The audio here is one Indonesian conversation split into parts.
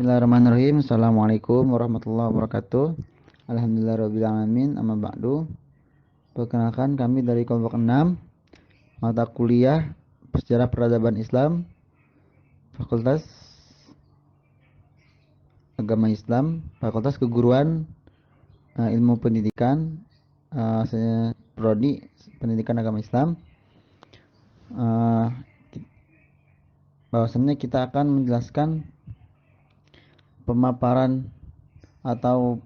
Bismillahirrahmanirrahim. Assalamualaikum warahmatullahi wabarakatuh. Alhamdulillahirrahmanirrahim. Amma ba'du. Perkenalkan, kami dari kelompok 6 mata kuliah Sejarah Peradaban Islam, Fakultas Agama Islam, Fakultas Keguruan, Ilmu Pendidikan, saya Prodi Pendidikan Agama Islam. Bahwasannya kita akan menjelaskan pemaparan atau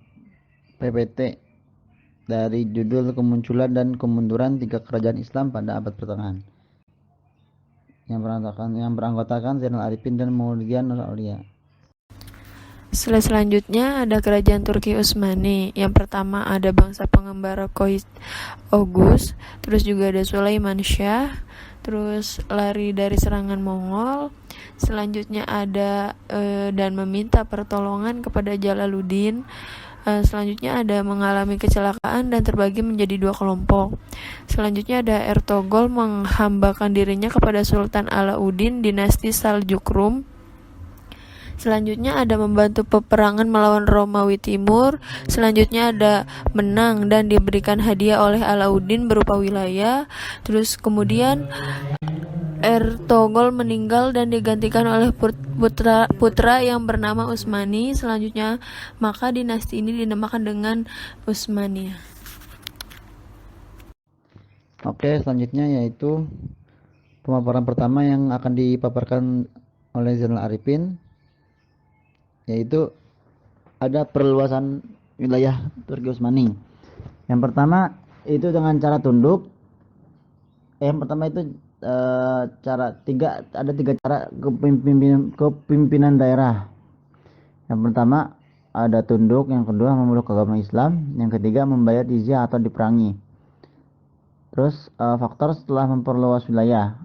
PPT dari judul kemunculan dan kemunduran tiga kerajaan Islam pada abad pertengahan, yang beranggotakan Zainal Arifin dan Maulidian Nur Aulia. Selanjutnya ada kerajaan Turki Utsmani. Yang pertama ada bangsa pengembara Kois Oghuz, terus juga ada Sulaiman Shah, terus lari dari serangan Mongol. Selanjutnya ada dan meminta pertolongan kepada Jalaluddin. Selanjutnya ada mengalami kecelakaan dan terbagi menjadi dua kelompok. Selanjutnya ada Ertogol menghambakan dirinya kepada Sultan Alauddin dinasti Saljuq. Selanjutnya ada membantu peperangan melawan Romawi Timur. Selanjutnya ada menang dan diberikan hadiah oleh Alauddin berupa wilayah. Terus kemudian Ertogol meninggal dan digantikan oleh putra yang bernama Utsmani. Selanjutnya maka dinasti ini dinamakan dengan Utsmaniyah. Oke, selanjutnya yaitu pemaparan pertama yang akan dipaparkan oleh Zainal Arifin, yaitu ada perluasan wilayah Turki Utsmani. Yang pertama itu dengan cara tunduk. Yang pertama itu ada tiga cara kepemimpinan daerah. Yang pertama ada tunduk, yang kedua memeluk agama Islam, yang ketiga membayar jizyah atau diperangi. Terus faktor setelah memperluas wilayah.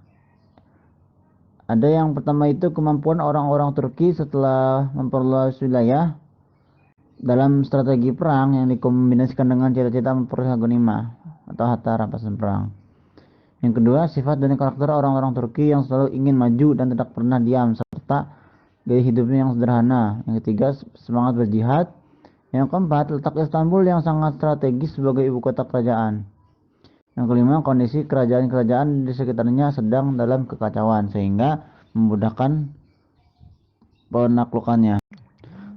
Ada yang pertama itu kemampuan orang-orang Turki setelah memperluas wilayah dalam strategi perang yang dikombinasikan dengan cita-cita memperoleh ghanimah atau harta rampasan perang. Yang kedua, sifat dan karakter orang-orang Turki yang selalu ingin maju dan tidak pernah diam, serta gaya hidupnya yang sederhana. Yang ketiga, semangat berjihad. Yang keempat, letak Istanbul yang sangat strategis sebagai ibu kota kerajaan. Yang kelima, kondisi kerajaan-kerajaan di sekitarnya sedang dalam kekacauan sehingga memudahkan penaklukannya.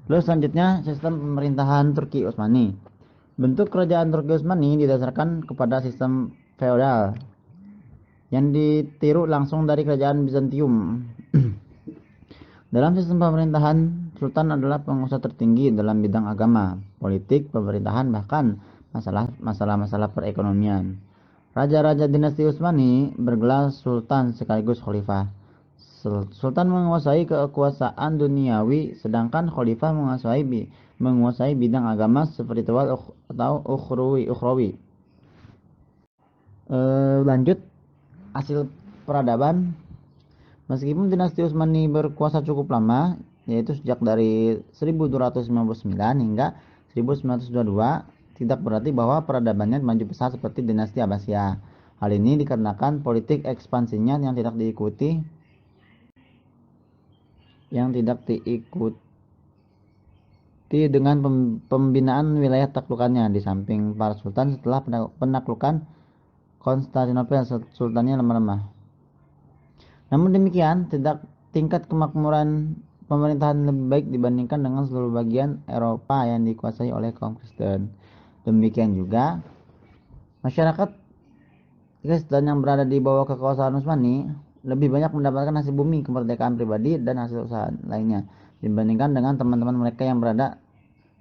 Lalu selanjutnya, sistem pemerintahan Turki Utsmani. Bentuk kerajaan Turki Utsmani didasarkan kepada sistem feodal yang ditiru langsung dari kerajaan Bizantium. Dalam sistem pemerintahan, sultan adalah penguasa tertinggi dalam bidang agama, politik, pemerintahan, bahkan masalah-masalah perekonomian. Raja-raja dinasti Utsmani bergelar sultan sekaligus khalifah. Sultan menguasai kekuasaan duniawi, sedangkan khalifah menguasai bidang agama spiritual atau ukhrawi. Lanjut, hasil peradaban. Meskipun dinasti Utsmani berkuasa cukup lama, yaitu sejak dari 1299 hingga 1922, tidak berarti bahwa peradabannya maju pesat seperti dinasti Abbasiyah. Hal ini dikarenakan politik ekspansinya yang tidak diikuti dengan pembinaan wilayah taklukannya. Di samping para sultan, setelah penaklukan Konstantinopel, sultannya lemah-lemah. Namun demikian, tingkat kemakmuran pemerintahan lebih baik dibandingkan dengan seluruh bagian Eropa yang dikuasai oleh kaum Kristen. Demikian juga masyarakat Kristen yang berada di bawah kekuasaan Utsmani lebih banyak mendapatkan hasil bumi, kemerdekaan pribadi, dan hasil usaha lainnya dibandingkan dengan teman-teman mereka yang berada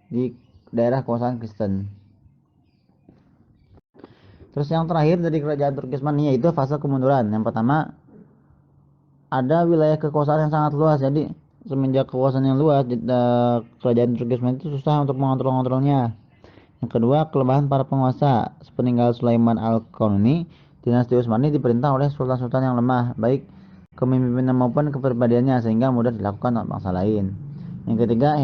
di daerah kekuasaan Kristen. Terus yang terakhir dari kerajaan Turki Utsmani yaitu fase kemunduran. Yang pertama, ada wilayah kekuasaan yang sangat luas. Jadi semenjak kekuasaan yang luas, kerajaan Turki Utsmani itu susah untuk mengontrolnya. Yang kedua, kelemahan para penguasa. Sepeninggal Sulaiman Al-Qanuni, dinasti Utsmani diperintah oleh sultan-sultan yang lemah, baik kepemimpinan maupun kepribadiannya, sehingga mudah dilakukan oleh bangsa lain. Yang ketiga,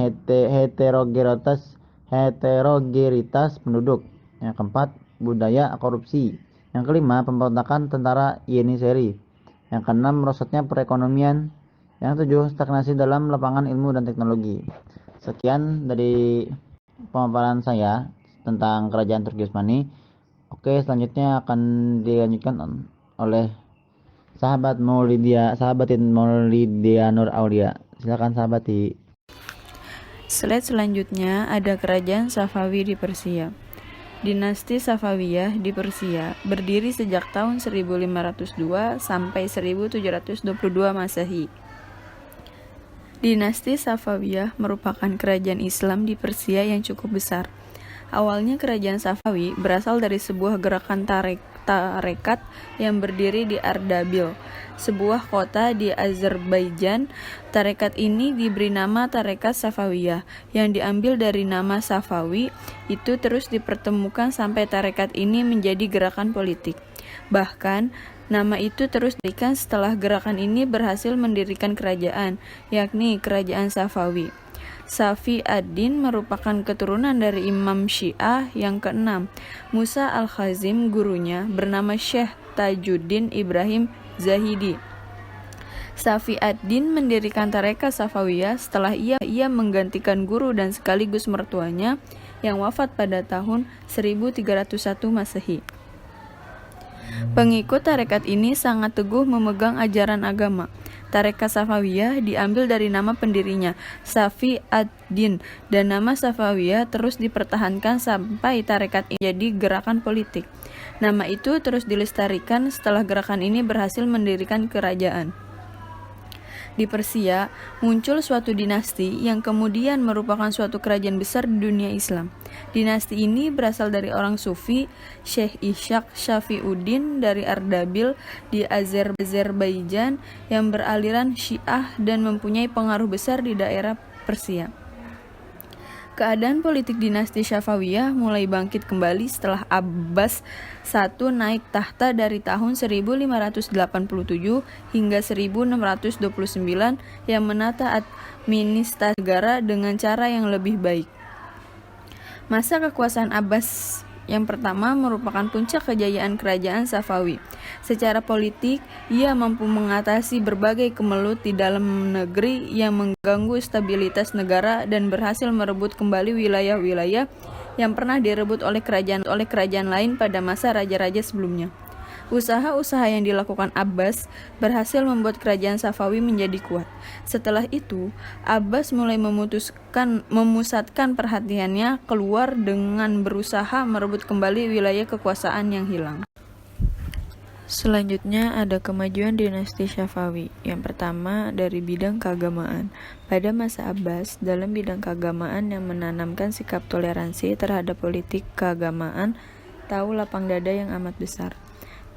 heterogenitas penduduk. Yang keempat, budaya korupsi. Yang kelima, pemberontakan tentara Yeniseri. Yang keenam, merosotnya perekonomian Yang 7, stagnasi dalam lapangan ilmu dan teknologi. Sekian dari pemaparan saya tentang kerajaan Turki Utsmani. Oke, selanjutnya akan dilanjutkan oleh sahabatin Maulidia Nur Aulia. Silakan sahabati. Slide selanjutnya ada kerajaan Safawi di Persia. Dinasti Safawiyah di Persia berdiri sejak tahun 1502 sampai 1722 Masehi. Dinasti Safawiyah merupakan kerajaan Islam di Persia yang cukup besar. Awalnya kerajaan Safawi berasal dari sebuah gerakan tarekat yang berdiri di Ardabil, sebuah kota di Azerbaijan. Tarekat ini diberi nama Tarekat Safawiyah, yang diambil dari nama Safawi. Itu terus dipertemukan sampai tarekat ini menjadi gerakan politik. Bahkan, nama itu terus diberikan setelah gerakan ini berhasil mendirikan kerajaan, yakni Kerajaan Safawi. Safi ad-Din merupakan keturunan dari Imam Syiah yang keenam, Musa al-Khazim. Gurunya bernama Syekh Tajuddin Ibrahim Zahidi. Safi ad-Din mendirikan Tarekat Safawiyah setelah ia menggantikan guru dan sekaligus mertuanya yang wafat pada tahun 1301 Masehi. Pengikut tarekat ini sangat teguh memegang ajaran agama. Tarekat Safawiyah diambil dari nama pendirinya, Safi ad-Din, dan nama Safawiyah terus dipertahankan sampai tarekat ini jadi gerakan politik. Nama itu terus dilestarikan setelah gerakan ini berhasil mendirikan kerajaan. Di Persia, muncul suatu dinasti yang kemudian merupakan suatu kerajaan besar di dunia Islam. Dinasti ini berasal dari orang Sufi, Syekh Ishaq Syafiuddin dari Ardabil di Azerbaijan yang beraliran Syiah dan mempunyai pengaruh besar di daerah Persia. Keadaan politik dinasti Safawiyah mulai bangkit kembali setelah Abbas I naik tahta dari tahun 1587 hingga 1629 yang menata administrasi negara dengan cara yang lebih baik. Masa kekuasaan Abbas yang pertama merupakan puncak kejayaan kerajaan Safawi. Secara politik, ia mampu mengatasi berbagai kemelut di dalam negeri yang mengganggu stabilitas negara dan berhasil merebut kembali wilayah-wilayah yang pernah direbut oleh kerajaan lain pada masa raja-raja sebelumnya. Usaha-usaha yang dilakukan Abbas berhasil membuat kerajaan Safawi menjadi kuat. Setelah itu, Abbas mulai memusatkan perhatiannya keluar dengan berusaha merebut kembali wilayah kekuasaan yang hilang. Selanjutnya ada kemajuan dinasti Safawi. Yang pertama dari bidang keagamaan. Pada masa Abbas, dalam bidang keagamaan yang menanamkan sikap toleransi terhadap politik keagamaan, tahu lapang dada yang amat besar.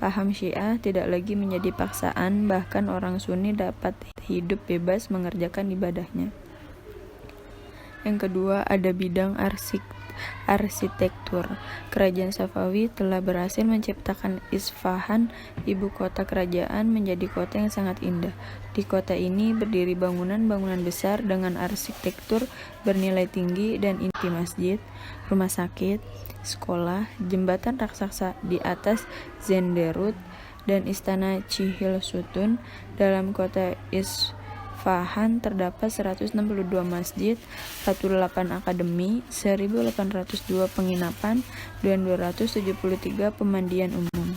Paham Syiah tidak lagi menjadi paksaan, bahkan orang Sunni dapat hidup bebas mengerjakan ibadahnya. Yang kedua ada bidang arsitektur. Kerajaan Safawi telah berhasil menciptakan Isfahan, ibu kota kerajaan, menjadi kota yang sangat indah. Di kota ini berdiri bangunan-bangunan besar dengan arsitektur bernilai tinggi dan inti masjid, rumah sakit, sekolah, jembatan raksasa di atas Zenderut, dan istana Chihil Sutun. Dalam kota Isfahan terdapat 162 masjid, 48 akademi, 1802 penginapan, dan 273 pemandian umum.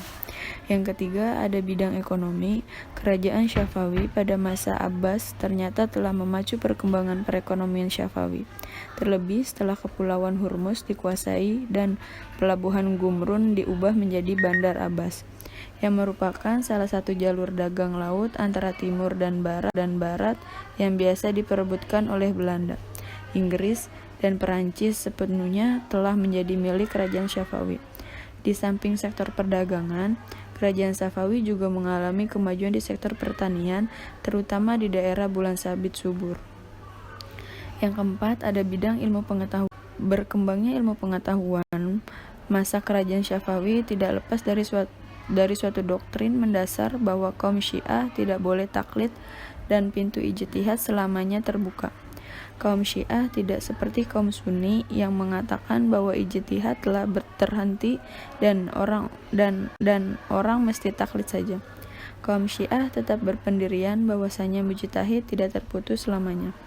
Yang ketiga ada bidang ekonomi. Kerajaan Safawi pada masa Abbas ternyata telah memacu perkembangan perekonomian Safawi. Terlebih setelah Kepulauan Hormuz dikuasai dan pelabuhan Gumrun diubah menjadi Bandar Abbas, yang merupakan salah satu jalur dagang laut antara timur dan barat yang biasa diperebutkan oleh Belanda. Inggris dan Perancis sepenuhnya telah menjadi milik kerajaan Safawi. Di samping sektor perdagangan, kerajaan Safawi juga mengalami kemajuan di sektor pertanian, terutama di daerah Bulan Sabit subur. Yang keempat ada bidang ilmu pengetahuan. Berkembangnya ilmu pengetahuan masa kerajaan Safawi tidak lepas dari suatu doktrin mendasar bahwa kaum Syiah tidak boleh taklid dan pintu ijtihad selamanya terbuka. Kaum Syiah tidak seperti kaum Sunni yang mengatakan bahwa ijtihad telah terhenti dan orang mesti taklid saja. Kaum Syiah tetap berpendirian bahwasanya mujtahid tidak terputus selamanya.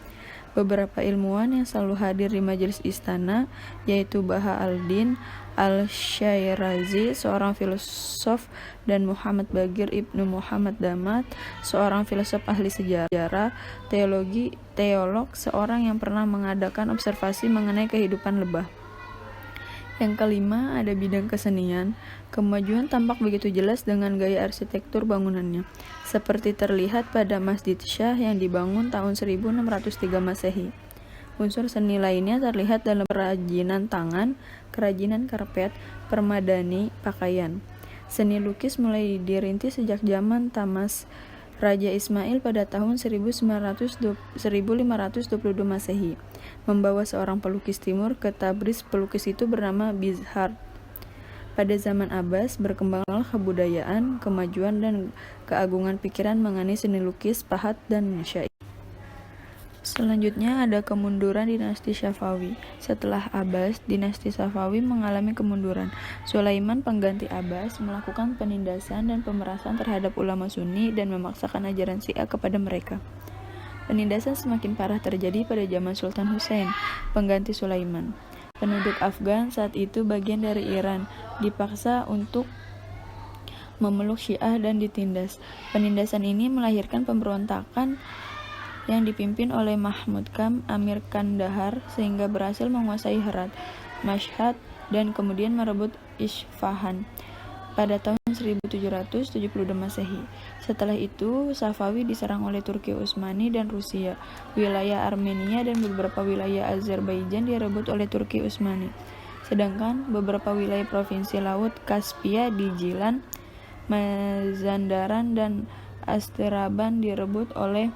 Beberapa ilmuwan yang selalu hadir di majelis istana, yaitu Baha al-Din al-Syairazi, seorang filosof, dan Muhammad Bagir ibnu Muhammad Damat, seorang filosof ahli sejarah, teolog, seorang yang pernah mengadakan observasi mengenai kehidupan lebah. Yang kelima, ada bidang kesenian. Kemajuan tampak begitu jelas dengan gaya arsitektur bangunannya, seperti terlihat pada Masjid Syah yang dibangun tahun 1603 Masehi. Unsur seni lainnya terlihat dalam kerajinan tangan, kerajinan karpet, permadani, pakaian. Seni lukis mulai dirintis sejak zaman Tamas Raja Ismail pada tahun 1522 Masehi, membawa seorang pelukis timur ke Tabriz. Pelukis itu bernama Bizhar. Pada zaman Abbas, berkembanglah kebudayaan, kemajuan, dan keagungan pikiran mengenai seni lukis, pahat, dan syair. Selanjutnya ada kemunduran dinasti Safawi. Setelah Abbas, dinasti Safawi mengalami kemunduran. Sulaiman, pengganti Abbas, melakukan penindasan dan pemerasan terhadap ulama Sunni dan memaksakan ajaran Syiah kepada mereka. Penindasan semakin parah terjadi pada zaman Sultan Hussein, pengganti Sulaiman. Penduduk Afgan saat itu bagian dari Iran dipaksa untuk memeluk Syiah dan ditindas. Penindasan ini melahirkan pemberontakan yang dipimpin oleh Mahmud Kam, Amir Kandahar, sehingga berhasil menguasai Herat, Mashhad, dan kemudian merebut Isfahan pada tahun 1772 Masehi. Setelah itu, Safawi diserang oleh Turki Utsmani dan Rusia. Wilayah Armenia dan beberapa wilayah Azerbaijan direbut oleh Turki Utsmani. Sedangkan beberapa wilayah provinsi Laut Kaspia di Jilan, Mazandaran, dan Astraban direbut oleh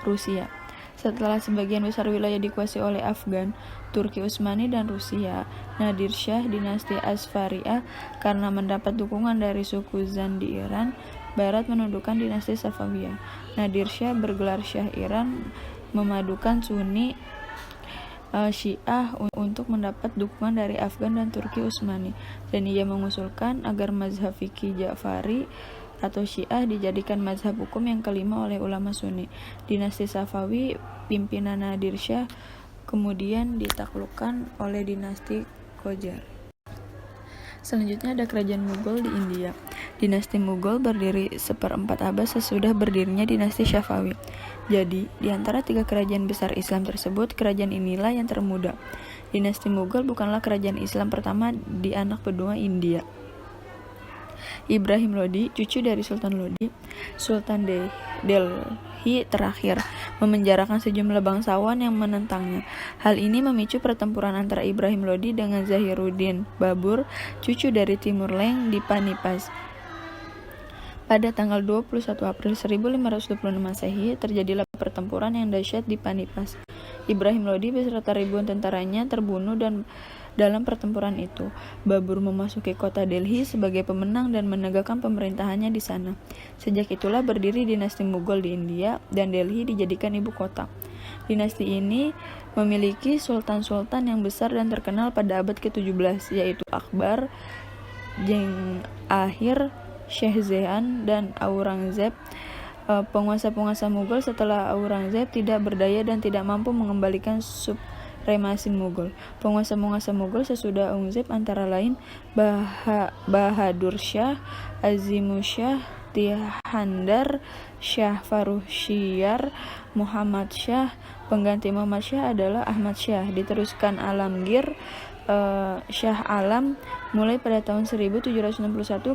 Rusia. Setelah sebagian besar wilayah dikuasai oleh Afgan, Turki Utsmani, dan Rusia, Nadir Shah dinasti Asfaria, karena mendapat dukungan dari suku Zan di Iran Barat, menundukkan dinasti Safawiyah. Nadir Shah bergelar Syah Iran, memadukan Sunni Syiah untuk mendapat dukungan dari Afgan dan Turki Utsmani, dan ia mengusulkan agar mazhab fikih Ja'fari atau Syiah dijadikan mazhab hukum yang kelima oleh ulama Sunni. Dinasti Safawi pimpinan Nadir Shah kemudian ditaklukkan oleh dinasti Qajar. Selanjutnya ada kerajaan Mughal di India. Dinasti Mughal berdiri seperempat abad sesudah berdirinya dinasti Safawi. Jadi, di antara tiga kerajaan besar Islam tersebut, kerajaan inilah yang termuda. Dinasti Mughal bukanlah kerajaan Islam pertama di anak benua India. Ibrahim Lodi, cucu dari Sultan Lodi, Sultan Delhi terakhir, memenjarakan sejumlah bangsawan yang menentangnya. Hal ini memicu pertempuran antara Ibrahim Lodi dengan Zahiruddin Babur, cucu dari Timur Leng, di Panipas. Pada tanggal 21 April 1526 Masehi, terjadilah pertempuran yang dahsyat di Panipas. Ibrahim Lodi beserta ribuan tentaranya terbunuh dan dalam pertempuran itu, Babur memasuki kota Delhi sebagai pemenang dan menegakkan pemerintahannya di sana. Sejak itulah berdiri dinasti Mughal di India dan Delhi dijadikan ibu kota. Dinasti ini memiliki sultan-sultan yang besar dan terkenal pada abad ke-17, yaitu Akbar, Jengahir, Shahjahan, dan Aurangzeb. Penguasa-penguasa Mughal setelah Aurangzeb tidak berdaya dan tidak mampu mengembalikan supremasi Mughal. Penguasa-penguasa Mughal sesudah Aurangzeb antara lain Bahadur Shah, Azimushah, Tihandar Shah, Farrukhsiyar, Muhammad Shah. Pengganti Muhammad Shah adalah Ahmad Shah. Diteruskan Alamgir Shah Alam. Mulai pada tahun 1761,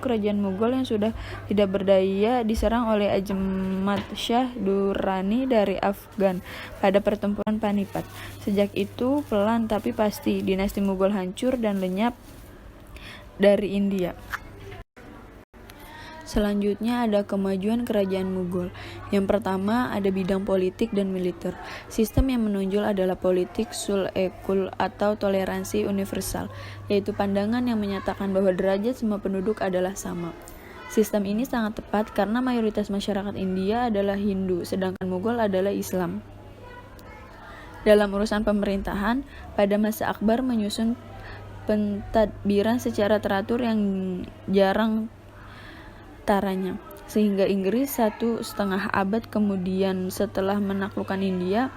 kerajaan Mughal yang sudah tidak berdaya diserang oleh Ajmat Shah Durrani dari Afgan pada pertempuran Panipat. Sejak itu, pelan tapi pasti, dinasti Mughal hancur dan lenyap dari India. Selanjutnya ada kemajuan kerajaan Mughal. Yang pertama ada bidang politik dan militer. Sistem yang menonjol adalah politik sul-e-kul atau toleransi universal, yaitu pandangan yang menyatakan bahwa derajat semua penduduk adalah sama. Sistem ini sangat tepat karena mayoritas masyarakat India adalah Hindu, sedangkan Mughal adalah Islam. Dalam urusan pemerintahan, pada masa Akbar menyusun pentadbiran secara teratur yang jarang taranya. sehingga Inggris 1,5 abad kemudian setelah menaklukkan India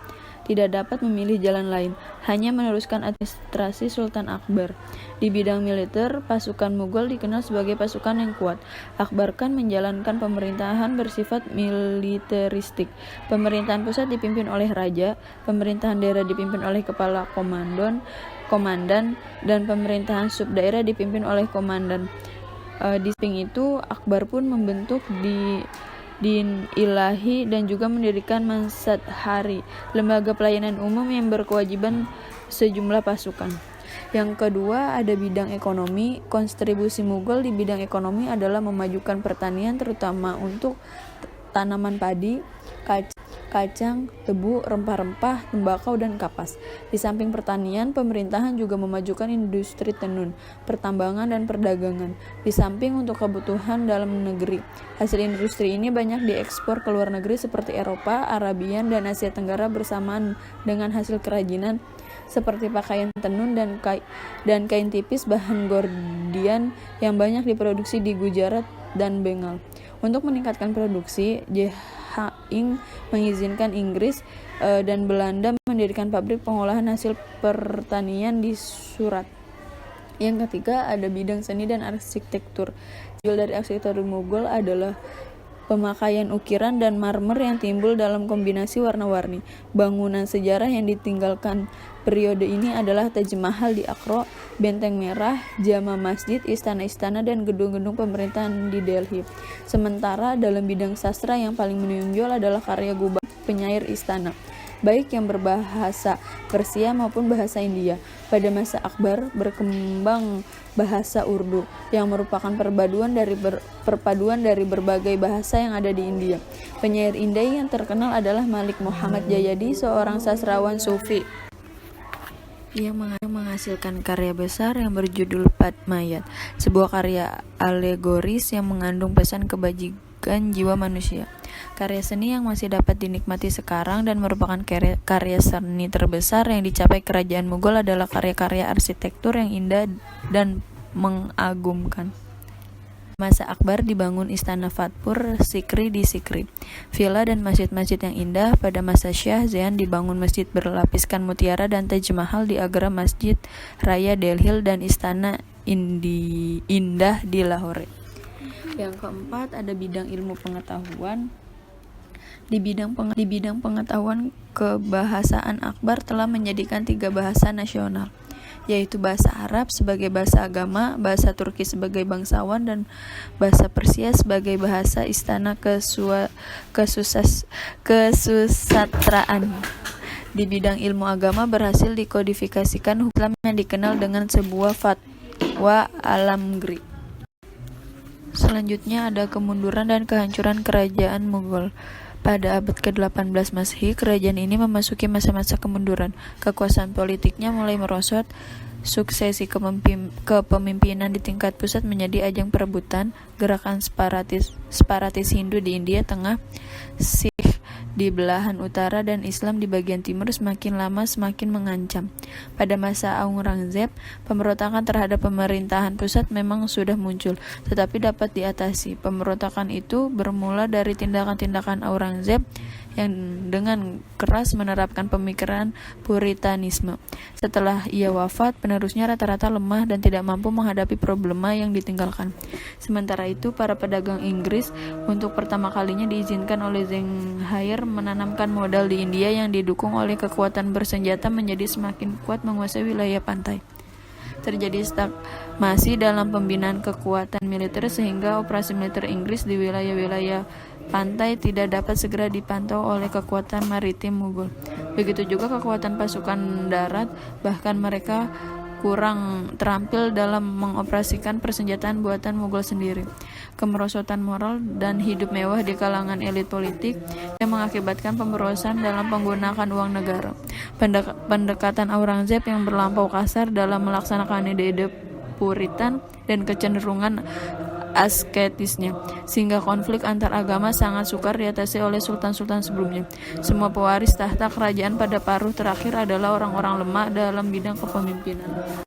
tidak dapat memilih jalan lain, hanya meneruskan administrasi Sultan Akbar. Di bidang militer, pasukan Mughal dikenal sebagai pasukan yang kuat. Akbar Khan menjalankan pemerintahan bersifat militeristik. Pemerintahan pusat dipimpin oleh raja, pemerintahan daerah dipimpin oleh kepala komandan, dan pemerintahan subdaerah dipimpin oleh komandan. Di samping itu, Akbar pun membentuk Din Ilahi dan juga mendirikan Mansat Hari, lembaga pelayanan umum yang berkewajiban sejumlah pasukan. Yang kedua ada bidang ekonomi. Kontribusi Mughal di bidang ekonomi adalah memajukan pertanian terutama untuk tanaman padi, kacang, tebu, rempah-rempah, tembakau, dan kapas. Di samping pertanian, pemerintahan juga memajukan industri tenun, pertambangan, dan perdagangan. Di samping untuk kebutuhan dalam negeri, hasil industri ini banyak diekspor ke luar negeri seperti Eropa, Arabian, dan Asia Tenggara bersamaan dengan hasil kerajinan seperti pakaian tenun dan kain tipis bahan Gordian yang banyak diproduksi di Gujarat dan Bengal. Untuk meningkatkan produksi, Ing mengizinkan Inggris dan Belanda mendirikan pabrik pengolahan hasil pertanian di Surat. Yang ketiga ada bidang seni dan arsitektur. Hasil dari arsitektur Mughal adalah pemakaian ukiran dan marmer yang timbul dalam kombinasi warna-warni. Bangunan sejarah yang ditinggalkan periode ini adalah Taj Mahal di Agra, Benteng Merah, Jama Masjid, istana-istana, dan gedung-gedung pemerintahan di Delhi. Sementara dalam bidang sastra yang paling menonjol adalah karya Gubang, penyair istana, baik yang berbahasa Persia maupun bahasa India. Pada masa Akbar berkembang bahasa Urdu yang merupakan perpaduan dari berbagai bahasa yang ada di India. Penyair India yang terkenal adalah Malik Muhammad Jayadi, seorang sastrawan Sufi yang menghasilkan karya besar yang berjudul Padmayat, sebuah karya alegoris yang mengandung pesan kebajikan jiwa manusia. Karya seni yang masih dapat dinikmati sekarang dan merupakan karya seni terbesar yang dicapai kerajaan Mughal adalah karya-karya arsitektur yang indah dan mengagumkan. Masa Akbar dibangun istana Fatpur Sikri di Sikri, villa dan masjid-masjid yang indah. Pada masa Shah Jahan dibangun masjid berlapiskan mutiara dan Taj Mahal di Agra, Masjid Raya Delhi, dan istana indah di Lahore. Yang keempat ada bidang ilmu pengetahuan. Di bidang pengetahuan, kebahasaan Akbar telah menjadikan 3 bahasa nasional, yaitu bahasa Arab sebagai bahasa agama, bahasa Turki sebagai bangsawan, dan bahasa Persia sebagai bahasa istana kesusastraan. Di bidang ilmu agama berhasil dikodifikasikan hukum Islam yang dikenal dengan sebuah fatwa Alamgri. Selanjutnya ada kemunduran dan kehancuran kerajaan Mughal. Pada abad ke-18 Masehi, kerajaan ini memasuki masa-masa kemunduran. Kekuasaan politiknya mulai merosot. Suksesi kepemimpinan di tingkat pusat menjadi ajang perebutan. Gerakan separatis Hindu di India Tengah, Sikh di belahan utara, dan Islam di bagian timur semakin lama semakin mengancam. Pada masa Aurangzeb, pemberontakan terhadap pemerintahan pusat memang sudah muncul, tetapi dapat diatasi. Pemberontakan itu bermula dari tindakan-tindakan Aurangzeb yang dengan keras menerapkan pemikiran Puritanisme. Setelah ia wafat, penerusnya rata-rata lemah dan tidak mampu menghadapi problema yang ditinggalkan. Sementara itu, para pedagang Inggris untuk pertama kalinya diizinkan oleh Zenghair menanamkan modal di India yang didukung oleh kekuatan bersenjata menjadi semakin kuat menguasai wilayah pantai. Terjadi stagnasi dalam pembinaan kekuatan militer sehingga operasi militer Inggris di wilayah-wilayah pantai tidak dapat segera dipantau oleh kekuatan maritim Mughal. Begitu juga kekuatan pasukan darat, bahkan mereka kurang terampil dalam mengoperasikan persenjataan buatan Mughal sendiri. Kemerosotan moral dan hidup mewah di kalangan elit politik yang mengakibatkan pemborosan dalam penggunaan uang negara. Pendekatan Aurangzeb yang berlampau kasar dalam melaksanakan ide-ide Puritan dan kecenderungan asketisnya, sehingga konflik antar agama sangat sukar diatasi oleh sultan-sultan sebelumnya. Semua pewaris tahta kerajaan pada paruh terakhir adalah orang-orang lemah dalam bidang kepemimpinan.